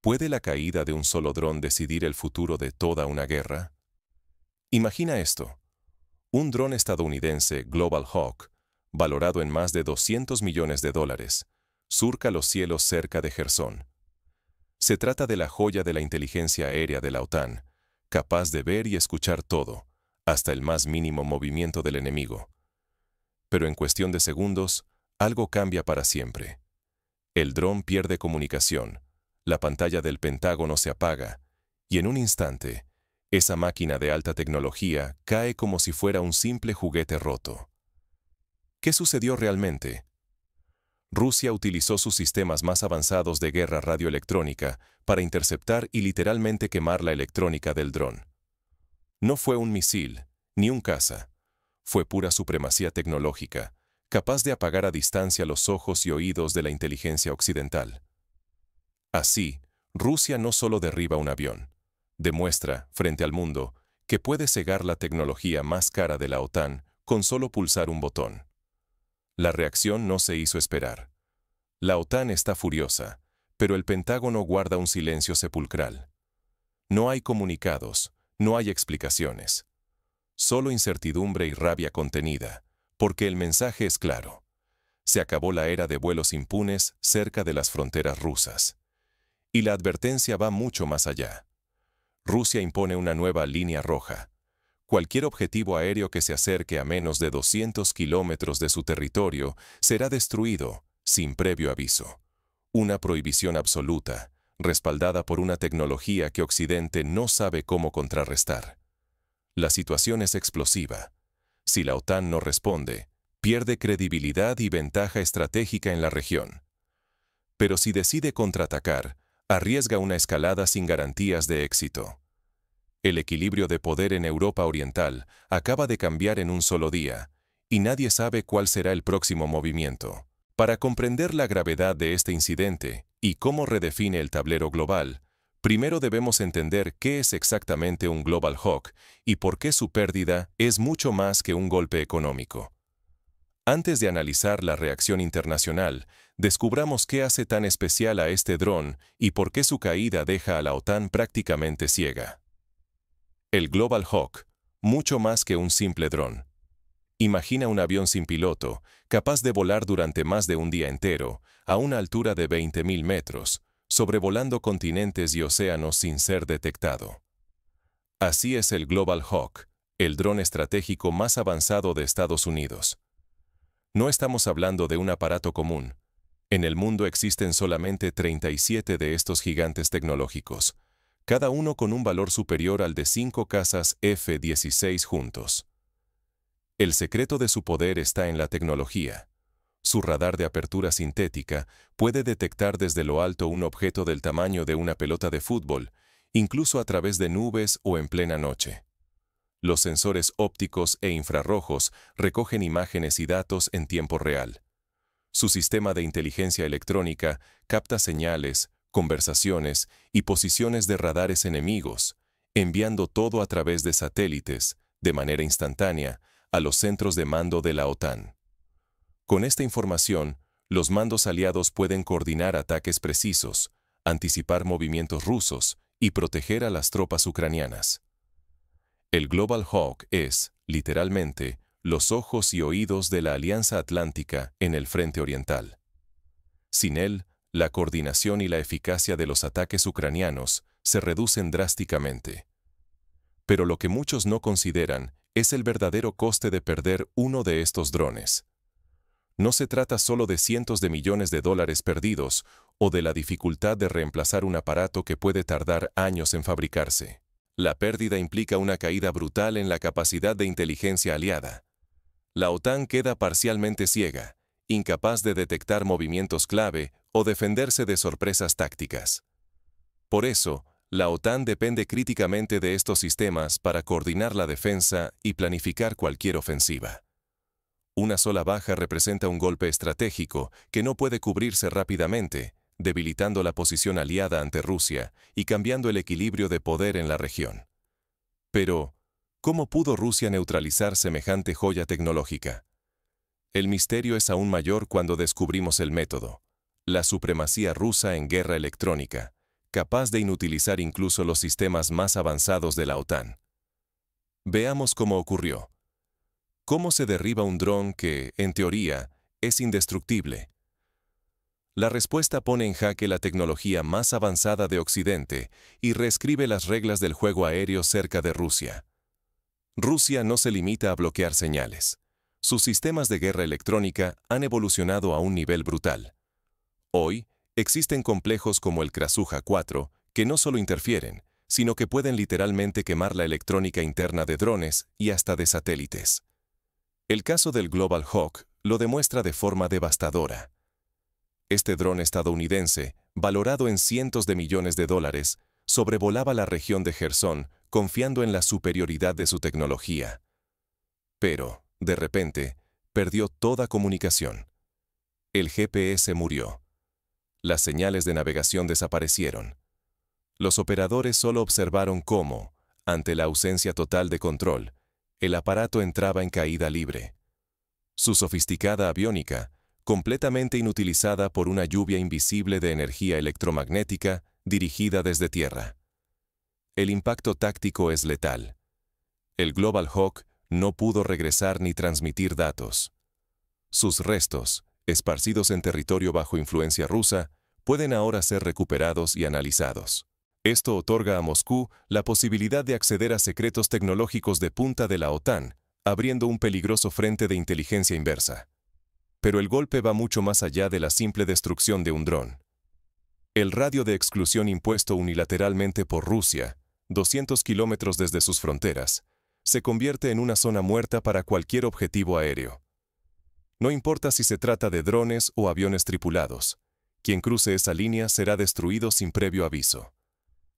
¿Puede la caída de un solo dron decidir el futuro de toda una guerra? Imagina esto. Un dron estadounidense Global Hawk, valorado en más de $200 millones, surca los cielos cerca de Jersón. Se trata de la joya de la inteligencia aérea de la OTAN, capaz de ver y escuchar todo, hasta el más mínimo movimiento del enemigo. Pero en cuestión de segundos, algo cambia para siempre. El dron pierde comunicación, la pantalla del Pentágono se apaga, y en un instante, esa máquina de alta tecnología cae como si fuera un simple juguete roto. ¿Qué sucedió realmente? Rusia utilizó sus sistemas más avanzados de guerra radioelectrónica para interceptar y literalmente quemar la electrónica del dron. No fue un misil, ni un caza. Fue pura supremacía tecnológica, capaz de apagar a distancia los ojos y oídos de la inteligencia occidental. Así, Rusia no solo derriba un avión, demuestra, frente al mundo, que puede cegar la tecnología más cara de la OTAN con solo pulsar un botón. La reacción no se hizo esperar. La OTAN está furiosa, pero el Pentágono guarda un silencio sepulcral. No hay comunicados, no hay explicaciones. Solo incertidumbre y rabia contenida, porque el mensaje es claro. Se acabó la era de vuelos impunes cerca de las fronteras rusas. Y la advertencia va mucho más allá. Rusia impone una nueva línea roja. Cualquier objetivo aéreo que se acerque a menos de 200 kilómetros de su territorio será destruido, sin previo aviso. Una prohibición absoluta, respaldada por una tecnología que Occidente no sabe cómo contrarrestar. La situación es explosiva. Si la OTAN no responde, pierde credibilidad y ventaja estratégica en la región. Pero si decide contraatacar, arriesga una escalada sin garantías de éxito. El equilibrio de poder en Europa Oriental acaba de cambiar en un solo día, y nadie sabe cuál será el próximo movimiento. Para comprender la gravedad de este incidente y cómo redefine el tablero global, primero debemos entender qué es exactamente un Global Hawk y por qué su pérdida es mucho más que un golpe económico. Antes de analizar la reacción internacional, descubramos qué hace tan especial a este dron y por qué su caída deja a la OTAN prácticamente ciega. El Global Hawk, mucho más que un simple dron. Imagina un avión sin piloto, capaz de volar durante más de un día entero, a una altura de 20.000 metros, sobrevolando continentes y océanos sin ser detectado. Así es el Global Hawk, el dron estratégico más avanzado de Estados Unidos. No estamos hablando de un aparato común. En el mundo existen solamente 37 de estos gigantes tecnológicos, cada uno con un valor superior al de 5 cazas F-16 juntos. El secreto de su poder está en la tecnología. Su radar de apertura sintética puede detectar desde lo alto un objeto del tamaño de una pelota de fútbol, incluso a través de nubes o en plena noche. Los sensores ópticos e infrarrojos recogen imágenes y datos en tiempo real. Su sistema de inteligencia electrónica capta señales, conversaciones y posiciones de radares enemigos, enviando todo a través de satélites, de manera instantánea, a los centros de mando de la OTAN. Con esta información, los mandos aliados pueden coordinar ataques precisos, anticipar movimientos rusos y proteger a las tropas ucranianas. El Global Hawk es, literalmente, los ojos y oídos de la Alianza Atlántica en el frente oriental. Sin él, la coordinación y la eficacia de los ataques ucranianos se reducen drásticamente. Pero lo que muchos no consideran es el verdadero coste de perder uno de estos drones. No se trata solo de cientos de millones de dólares perdidos o de la dificultad de reemplazar un aparato que puede tardar años en fabricarse. La pérdida implica una caída brutal en la capacidad de inteligencia aliada. La OTAN queda parcialmente ciega, incapaz de detectar movimientos clave o defenderse de sorpresas tácticas. Por eso, la OTAN depende críticamente de estos sistemas para coordinar la defensa y planificar cualquier ofensiva. Una sola baja representa un golpe estratégico que no puede cubrirse rápidamente, debilitando la posición aliada ante Rusia y cambiando el equilibrio de poder en la región. Pero, ¿cómo pudo Rusia neutralizar semejante joya tecnológica? El misterio es aún mayor cuando descubrimos el método, la supremacía rusa en guerra electrónica, capaz de inutilizar incluso los sistemas más avanzados de la OTAN. Veamos cómo ocurrió. ¿Cómo se derriba un dron que, en teoría, es indestructible? La respuesta pone en jaque la tecnología más avanzada de Occidente y reescribe las reglas del juego aéreo cerca de Rusia. Rusia no se limita a bloquear señales. Sus sistemas de guerra electrónica han evolucionado a un nivel brutal. Hoy, existen complejos como el Krasuja 4 que no solo interfieren, sino que pueden literalmente quemar la electrónica interna de drones y hasta de satélites. El caso del Global Hawk lo demuestra de forma devastadora. Este dron estadounidense, valorado en cientos de millones de dólares, sobrevolaba la región de Jersón confiando en la superioridad de su tecnología. Pero, de repente, perdió toda comunicación. El GPS murió. Las señales de navegación desaparecieron. Los operadores solo observaron cómo, ante la ausencia total de control, el aparato entraba en caída libre. Su sofisticada aviónica, completamente inutilizada por una lluvia invisible de energía electromagnética dirigida desde tierra. El impacto táctico es letal. El Global Hawk no pudo regresar ni transmitir datos. Sus restos, esparcidos en territorio bajo influencia rusa, pueden ahora ser recuperados y analizados. Esto otorga a Moscú la posibilidad de acceder a secretos tecnológicos de punta de la OTAN, abriendo un peligroso frente de inteligencia inversa. Pero el golpe va mucho más allá de la simple destrucción de un dron. El radio de exclusión impuesto unilateralmente por Rusia, 200 kilómetros desde sus fronteras, se convierte en una zona muerta para cualquier objetivo aéreo. No importa si se trata de drones o aviones tripulados, quien cruce esa línea será destruido sin previo aviso.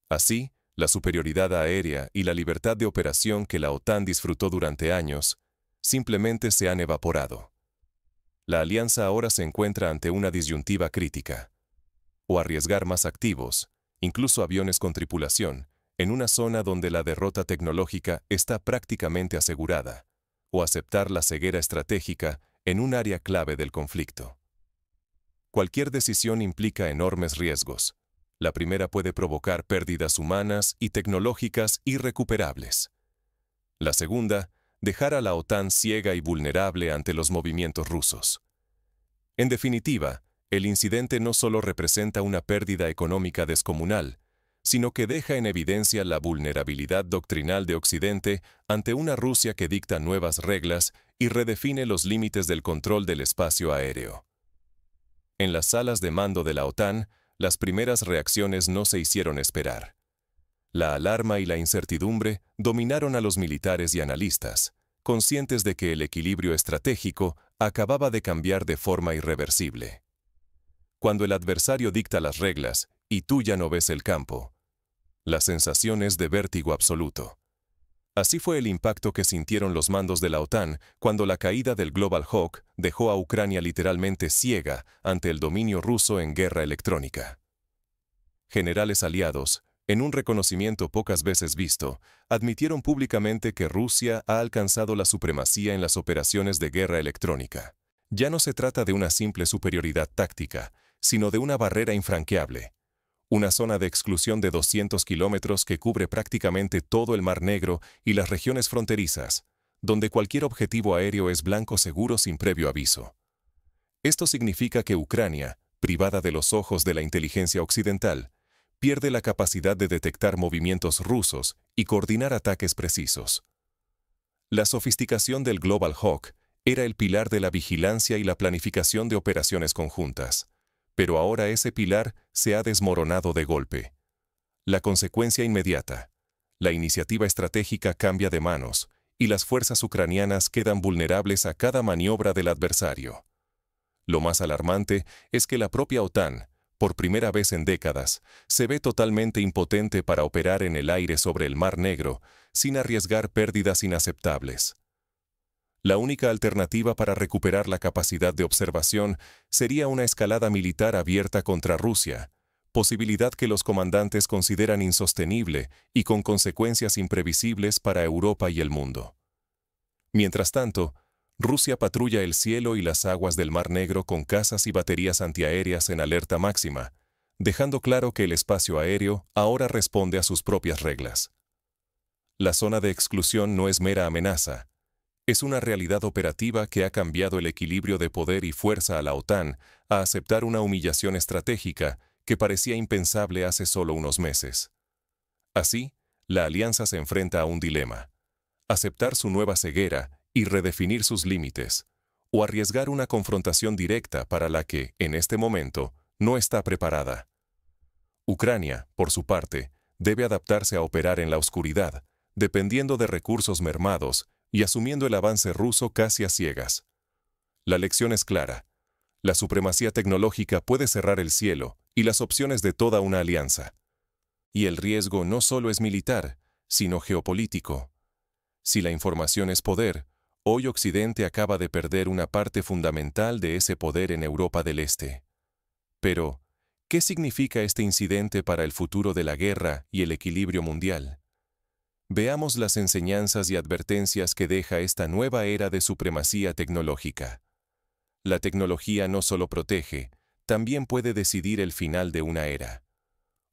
Así, la superioridad aérea y la libertad de operación que la OTAN disfrutó durante años, simplemente se han evaporado. La alianza ahora se encuentra ante una disyuntiva crítica. O arriesgar más activos, incluso aviones con tripulación, en una zona donde la derrota tecnológica está prácticamente asegurada, o aceptar la ceguera estratégica en un área clave del conflicto. Cualquier decisión implica enormes riesgos. La primera puede provocar pérdidas humanas y tecnológicas irrecuperables. La segunda, dejar a la OTAN ciega y vulnerable ante los movimientos rusos. En definitiva, el incidente no solo representa una pérdida económica descomunal, sino que deja en evidencia la vulnerabilidad doctrinal de Occidente ante una Rusia que dicta nuevas reglas y redefine los límites del control del espacio aéreo. En las salas de mando de la OTAN, las primeras reacciones no se hicieron esperar. La alarma y la incertidumbre dominaron a los militares y analistas, conscientes de que el equilibrio estratégico acababa de cambiar de forma irreversible. Cuando el adversario dicta las reglas y tú ya no ves el campo, la sensación es de vértigo absoluto. Así fue el impacto que sintieron los mandos de la OTAN cuando la caída del Global Hawk dejó a Ucrania literalmente ciega ante el dominio ruso en guerra electrónica. Generales aliados, en un reconocimiento pocas veces visto, admitieron públicamente que Rusia ha alcanzado la supremacía en las operaciones de guerra electrónica. Ya no se trata de una simple superioridad táctica, sino de una barrera infranqueable. Una zona de exclusión de 200 kilómetros que cubre prácticamente todo el Mar Negro y las regiones fronterizas, donde cualquier objetivo aéreo es blanco seguro sin previo aviso. Esto significa que Ucrania, privada de los ojos de la inteligencia occidental, pierde la capacidad de detectar movimientos rusos y coordinar ataques precisos. La sofisticación del Global Hawk era el pilar de la vigilancia y la planificación de operaciones conjuntas. Pero ahora ese pilar se ha desmoronado de golpe. La consecuencia inmediata. La iniciativa estratégica cambia de manos y las fuerzas ucranianas quedan vulnerables a cada maniobra del adversario. Lo más alarmante es que la propia OTAN, por primera vez en décadas, se ve totalmente impotente para operar en el aire sobre el Mar Negro sin arriesgar pérdidas inaceptables. La única alternativa para recuperar la capacidad de observación sería una escalada militar abierta contra Rusia, posibilidad que los comandantes consideran insostenible y con consecuencias imprevisibles para Europa y el mundo. Mientras tanto, Rusia patrulla el cielo y las aguas del Mar Negro con cazas y baterías antiaéreas en alerta máxima, dejando claro que el espacio aéreo ahora responde a sus propias reglas. La zona de exclusión no es mera amenaza, es una realidad operativa que ha cambiado el equilibrio de poder y fuerza a la OTAN a aceptar una humillación estratégica que parecía impensable hace solo unos meses. Así, la alianza se enfrenta a un dilema: aceptar su nueva ceguera y redefinir sus límites, o arriesgar una confrontación directa para la que, en este momento, no está preparada. Ucrania, por su parte, debe adaptarse a operar en la oscuridad, dependiendo de recursos mermados y asumiendo el avance ruso casi a ciegas. La lección es clara: la supremacía tecnológica puede cerrar el cielo y las opciones de toda una alianza. Y el riesgo no solo es militar, sino geopolítico. Si la información es poder, hoy Occidente acaba de perder una parte fundamental de ese poder en Europa del Este. Pero, ¿qué significa este incidente para el futuro de la guerra y el equilibrio mundial? Veamos las enseñanzas y advertencias que deja esta nueva era de supremacía tecnológica. La tecnología no solo protege, también puede decidir el final de una era.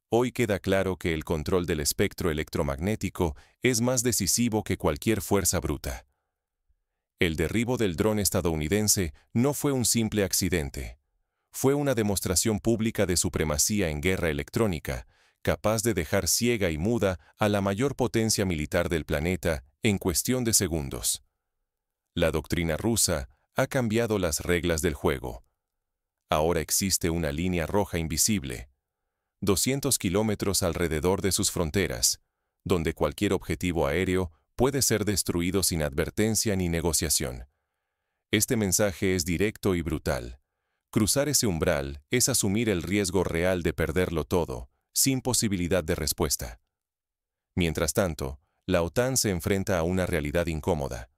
Hoy queda claro que el control del espectro electromagnético es más decisivo que cualquier fuerza bruta. El derribo del dron estadounidense no fue un simple accidente. Fue una demostración pública de supremacía en guerra electrónica, capaz de dejar ciega y muda a la mayor potencia militar del planeta en cuestión de segundos. La doctrina rusa ha cambiado las reglas del juego. Ahora existe una línea roja invisible, 200 kilómetros alrededor de sus fronteras, donde cualquier objetivo aéreo puede ser destruido sin advertencia ni negociación. Este mensaje es directo y brutal. Cruzar ese umbral es asumir el riesgo real de perderlo todo, sin posibilidad de respuesta. Mientras tanto, la OTAN se enfrenta a una realidad incómoda.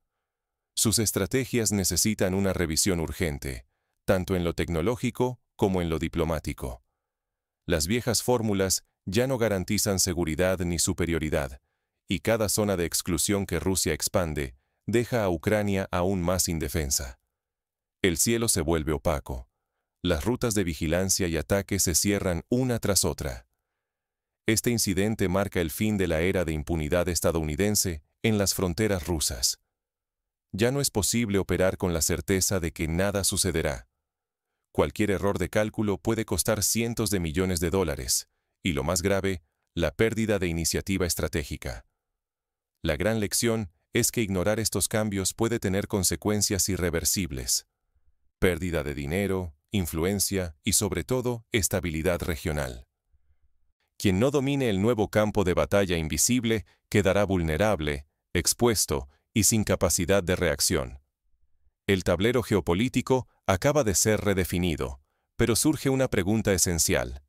Sus estrategias necesitan una revisión urgente, tanto en lo tecnológico como en lo diplomático. Las viejas fórmulas ya no garantizan seguridad ni superioridad, y cada zona de exclusión que Rusia expande deja a Ucrania aún más indefensa. El cielo se vuelve opaco. Las rutas de vigilancia y ataque se cierran una tras otra. Este incidente marca el fin de la era de impunidad estadounidense en las fronteras rusas. Ya no es posible operar con la certeza de que nada sucederá. Cualquier error de cálculo puede costar cientos de millones de dólares, y lo más grave, la pérdida de iniciativa estratégica. La gran lección es que ignorar estos cambios puede tener consecuencias irreversibles: pérdida de dinero, influencia y, sobre todo, estabilidad regional. Quien no domine el nuevo campo de batalla invisible quedará vulnerable, expuesto y sin capacidad de reacción. El tablero geopolítico acaba de ser redefinido, pero surge una pregunta esencial: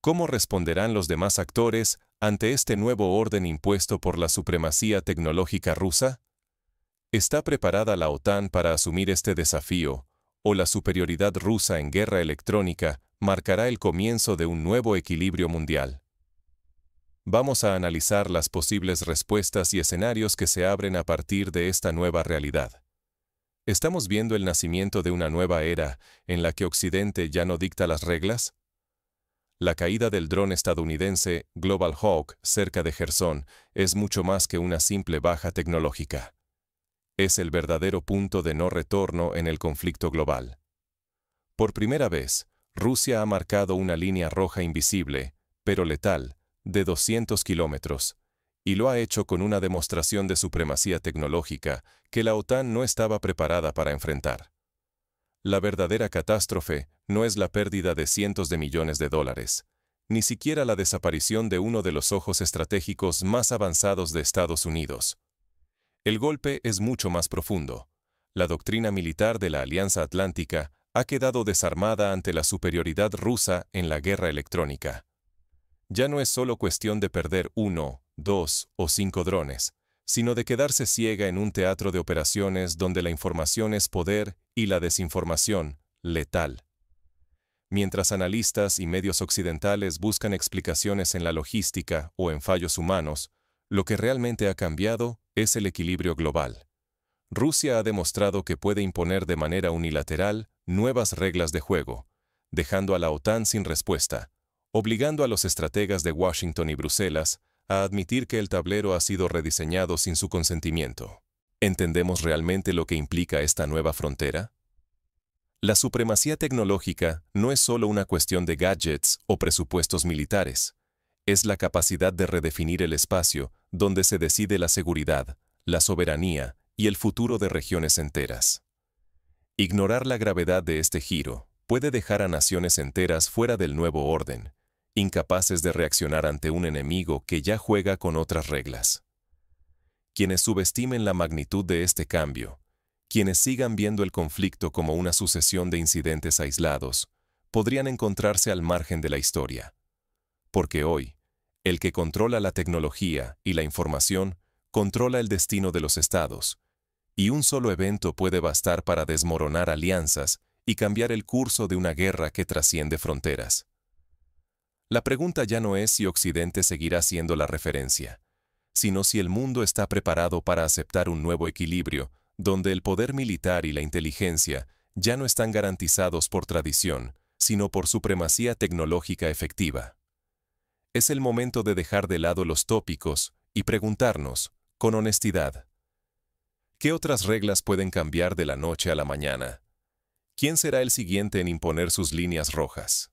¿cómo responderán los demás actores ante este nuevo orden impuesto por la supremacía tecnológica rusa? ¿Está preparada la OTAN para asumir este desafío, o la superioridad rusa en guerra electrónica marcará el comienzo de un nuevo equilibrio mundial? Vamos a analizar las posibles respuestas y escenarios que se abren a partir de esta nueva realidad. ¿Estamos viendo el nacimiento de una nueva era en la que Occidente ya no dicta las reglas? La caída del dron estadounidense Global Hawk cerca de Jersón es mucho más que una simple baja tecnológica. Es el verdadero punto de no retorno en el conflicto global. Por primera vez, Rusia ha marcado una línea roja invisible, pero letal, de 200 kilómetros, y lo ha hecho con una demostración de supremacía tecnológica que la OTAN no estaba preparada para enfrentar. La verdadera catástrofe no es la pérdida de cientos de millones de dólares, ni siquiera la desaparición de uno de los ojos estratégicos más avanzados de Estados Unidos. El golpe es mucho más profundo. La doctrina militar de la Alianza Atlántica ha quedado desarmada ante la superioridad rusa en la guerra electrónica. Ya no es solo cuestión de perder 1, 2 o 5 drones, sino de quedarse ciega en un teatro de operaciones donde la información es poder y la desinformación, letal. Mientras analistas y medios occidentales buscan explicaciones en la logística o en fallos humanos, lo que realmente ha cambiado es el equilibrio global. Rusia ha demostrado que puede imponer de manera unilateral nuevas reglas de juego, dejando a la OTAN sin respuesta, obligando a los estrategas de Washington y Bruselas a admitir que el tablero ha sido rediseñado sin su consentimiento. ¿Entendemos realmente lo que implica esta nueva frontera? La supremacía tecnológica no es solo una cuestión de gadgets o presupuestos militares. Es la capacidad de redefinir el espacio donde se decide la seguridad, la soberanía y el futuro de regiones enteras. Ignorar la gravedad de este giro puede dejar a naciones enteras fuera del nuevo orden, incapaces de reaccionar ante un enemigo que ya juega con otras reglas. Quienes subestimen la magnitud de este cambio, quienes sigan viendo el conflicto como una sucesión de incidentes aislados, podrían encontrarse al margen de la historia. Porque hoy, el que controla la tecnología y la información controla el destino de los estados, y un solo evento puede bastar para desmoronar alianzas y cambiar el curso de una guerra que trasciende fronteras. La pregunta ya no es si Occidente seguirá siendo la referencia, sino si el mundo está preparado para aceptar un nuevo equilibrio donde el poder militar y la inteligencia ya no están garantizados por tradición, sino por supremacía tecnológica efectiva. Es el momento de dejar de lado los tópicos y preguntarnos, con honestidad, ¿qué otras reglas pueden cambiar de la noche a la mañana? ¿Quién será el siguiente en imponer sus líneas rojas?